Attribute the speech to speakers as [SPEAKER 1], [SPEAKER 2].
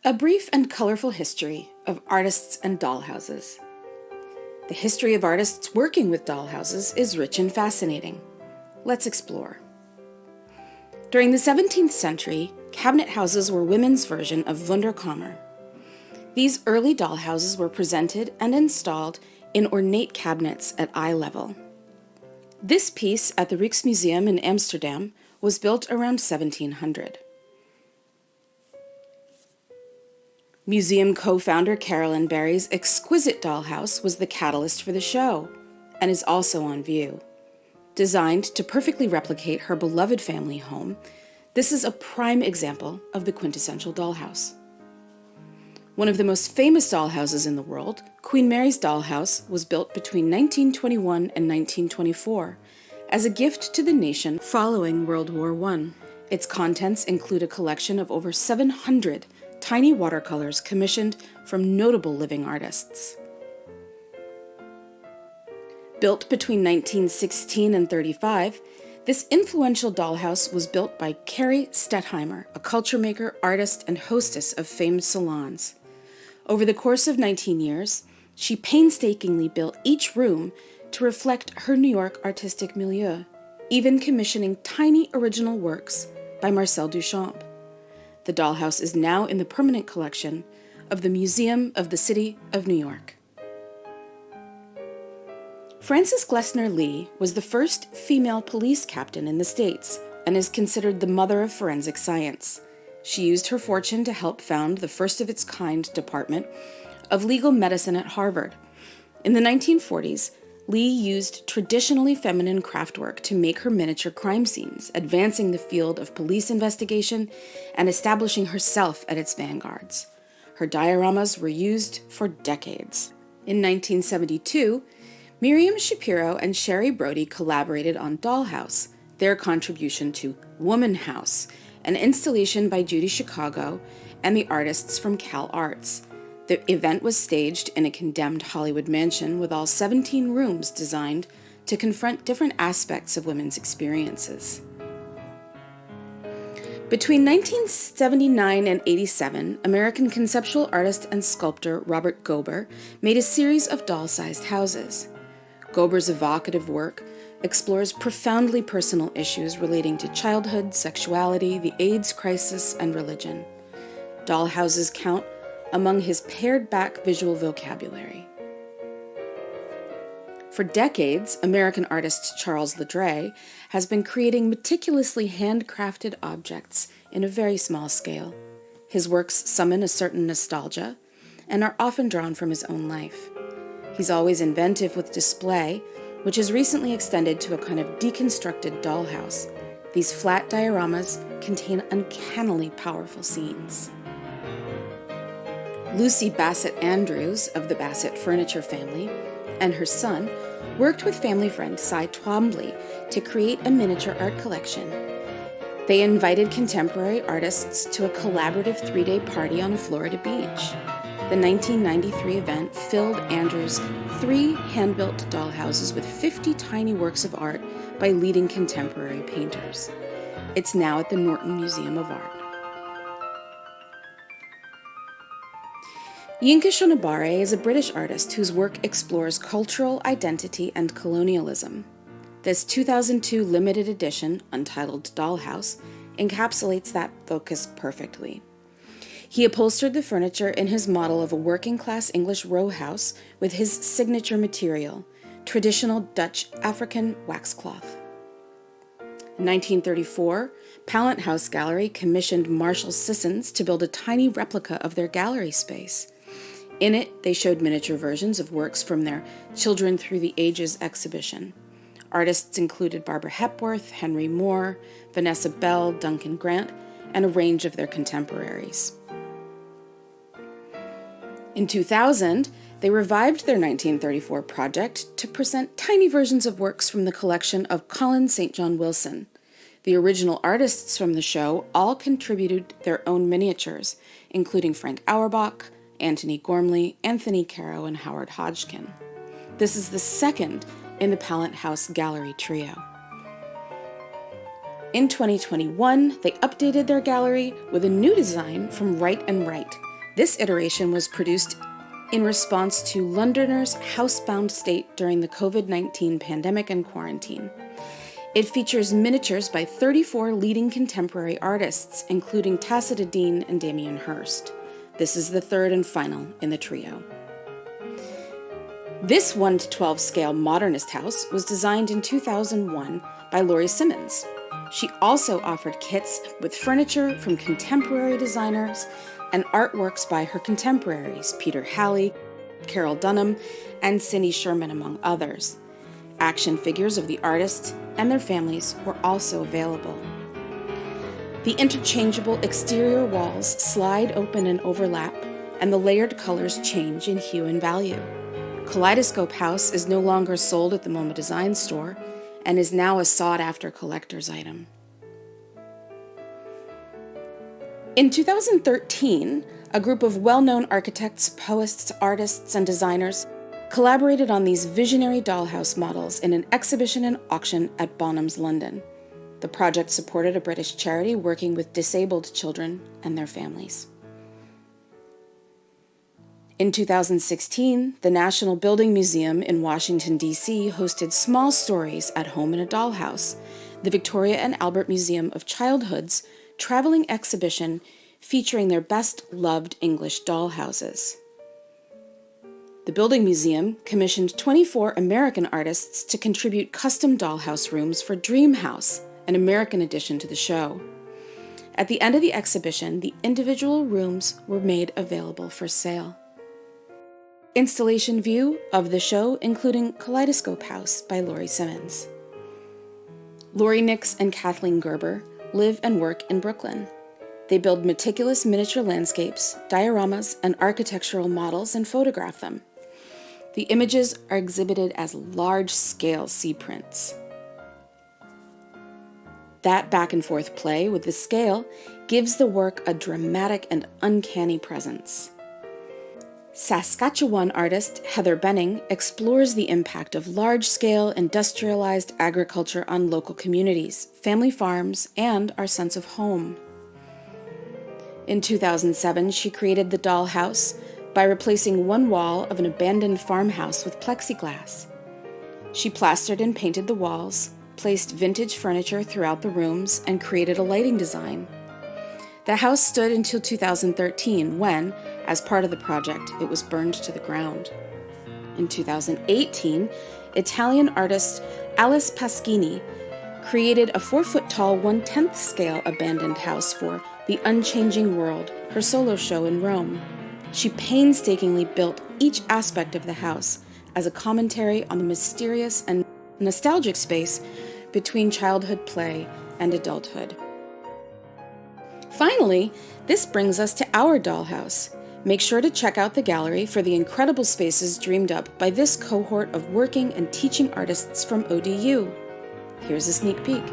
[SPEAKER 1] A brief and colorful history of artists and dollhouses. The history of artists working with dollhouses is rich and fascinating. Let's explore. During the 17th century, cabinet houses were women's version of Wunderkammer. These early dollhouses were presented and installed in ornate cabinets at eye level. This piece at the Rijksmuseum in Amsterdam was built around 1700. Museum co-founder Carolyn Barry's exquisite dollhouse was the catalyst for the show, and is also on view. Designed to perfectly replicate her beloved family home, this is a prime example of the quintessential dollhouse. One of the most famous dollhouses in the world, Queen Mary's dollhouse, was built between 1921 and 1924 as a gift to the nation following World War I. Its contents include a collection of over 700 tiny watercolors commissioned from notable living artists. Built between 1916 and 35, this influential dollhouse was built by Carrie Stettheimer, a culture maker, artist, and hostess of famed salons. Over the course of 19 years, she painstakingly built each room to reflect her New York artistic milieu, even commissioning tiny original works by Marcel Duchamp. The dollhouse is now in the permanent collection of the Museum of the City of New York. Frances Glessner Lee was the first female police captain in the States and is considered the mother of forensic science. She used her fortune to help found the first of its kind department of legal medicine at Harvard. In the 1940s, Lee used traditionally feminine craftwork to make her miniature crime scenes, advancing the field of police investigation and establishing herself at its vanguards. Her dioramas were used for decades. In 1972, Miriam Shapiro and Sherry Brody collaborated on Dollhouse, their contribution to Woman House, an installation by Judy Chicago and the artists from Cal Arts. The event was staged in a condemned Hollywood mansion with all 17 rooms designed to confront different aspects of women's experiences. Between 1979 and 87, American conceptual artist and sculptor Robert Gober made a series of doll-sized houses. Gober's evocative work explores profoundly personal issues relating to childhood, sexuality, the AIDS crisis, and religion. Dollhouses count among his pared-back visual vocabulary. For decades, American artist Charles Ledre has been creating meticulously handcrafted objects in a very small scale. His works summon a certain nostalgia and are often drawn from his own life. He's always inventive with display, which has recently extended to a kind of deconstructed dollhouse. These flat dioramas contain uncannily powerful scenes. Lucy Bassett Andrews of the Bassett Furniture family and her son worked with family friend Cy Twombly to create a miniature art collection. They invited contemporary artists to a collaborative 3-day party on a Florida beach. The 1993 event filled Andrews' 3 hand-built dollhouses with 50 tiny works of art by leading contemporary painters. It's now at the Norton Museum of Art. Yinka Shonibare is a British artist whose work explores cultural identity and colonialism. This 2002 limited edition, untitled Dollhouse, encapsulates that focus perfectly. He upholstered the furniture in his model of a working-class English row house with his signature material, traditional Dutch African waxcloth. In 1934, Pallant House Gallery commissioned Marshall Sissons to build a tiny replica of their gallery space. In it, they showed miniature versions of works from their Children Through the Ages exhibition. Artists included Barbara Hepworth, Henry Moore, Vanessa Bell, Duncan Grant, and a range of their contemporaries. In 2000, they revived their 1934 project to present tiny versions of works from the collection of Colin St. John Wilson. The original artists from the show all contributed their own miniatures, including Frank Auerbach, Anthony Gormley, Anthony Caro, and Howard Hodgkin. This is the second in the Pallant House Gallery trio. In 2021, they updated their gallery with a new design from Right and Right, This iteration was produced in response to Londoners' housebound state during the COVID-19 pandemic and quarantine. It features miniatures by 34 leading contemporary artists, including Tacita Dean and Damien Hirst. This is the third and final in the trio. This 1:12 scale modernist house was designed in 2001 by Laurie Simmons. She also offered kits with furniture from contemporary designers and artworks by her contemporaries, Peter Halley, Carol Dunham, and Cindy Sherman, among others. Action figures of the artists and their families were also available. The interchangeable exterior walls slide open and overlap, and the layered colors change in hue and value. Kaleidoscope House is no longer sold at the MoMA Design Store and is now a sought-after collector's item. In 2013, a group of well-known architects, poets, artists, and designers collaborated on these visionary dollhouse models in an exhibition and auction at Bonhams, London. The project supported a British charity working with disabled children and their families. In 2016, the National Building Museum in Washington, D.C. hosted Small Stories at Home in a Dollhouse, the Victoria and Albert Museum of Childhood's traveling exhibition featuring their best-loved English dollhouses. The Building Museum commissioned 24 American artists to contribute custom dollhouse rooms for Dream House, an American addition to the show. At the end of the exhibition, the individual rooms were made available for sale. Installation view of the show, including Kaleidoscope House by Laurie Simmons. Laurie Nix and Kathleen Gerber live and work in Brooklyn. They build meticulous miniature landscapes, dioramas, and architectural models and photograph them. The images are exhibited as large-scale sea prints. That back-and-forth play with the scale gives the work a dramatic and uncanny presence. Saskatchewan artist Heather Benning explores the impact of large-scale industrialized agriculture on local communities, family farms, and our sense of home. In 2007, she created the dollhouse by replacing one wall of an abandoned farmhouse with plexiglass. She plastered and painted the walls, placed vintage furniture throughout the rooms, and created a lighting design. The house stood until 2013 when, as part of the project, it was burned to the ground. In 2018, Italian artist Alice Paschini created a 4-foot-tall 1/10 scale abandoned house for The Unchanging World, her solo show in Rome. She painstakingly built each aspect of the house as a commentary on the mysterious and nostalgic space between childhood play and adulthood. Finally, this brings us to our dollhouse. Make sure to check out the gallery for the incredible spaces dreamed up by this cohort of working and teaching artists from ODU. Here's a sneak peek.